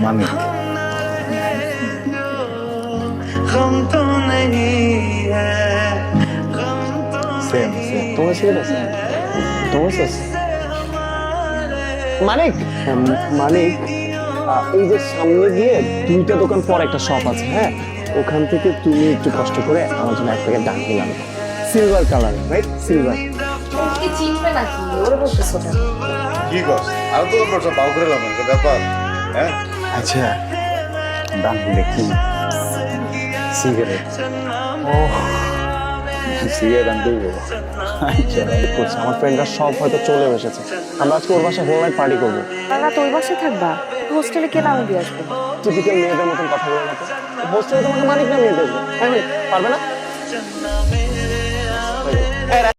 মানিক। Same same তোমার ছিল না স্যার, তোমার শেষ মানিক। মানিক, এই যে সামনে গিয়ে 2টা দোকান পর একটা শপ আছে, হ্যাঁ, ওখান থেকে তুমি একটু কষ্ট করে আমার জন্য 1 প্যাকেট ডাক দিলাম, সিলভার কালার, রাইট? সিলভার। কি চিনবে নাকি ওরে বলতেছো কেন? কি কস? আর তো আমরা সব বাউ করে লাম একটা ব্যাপার। হ্যাঁ আচ্ছা, ডাক দেখি সিগারেট। ও সিগারেট আনতেই বলো। আচ্ছা, করছে আমার ফ্রেন্ডরা সব হয়তো চলে এসেছে, আমরা আজকে ওর বাসায় হোল নাইট পার্টি করবো। রাত ওই বাসায় থাকবা? হোস্টেলে কে নাম দিয়ে আসবে? টিপিক্যাল মেয়েদের মতন কথা বলে না তো, হোস্টেলে তোমাকে মানিক নামিয়ে দেবো, পারবে না?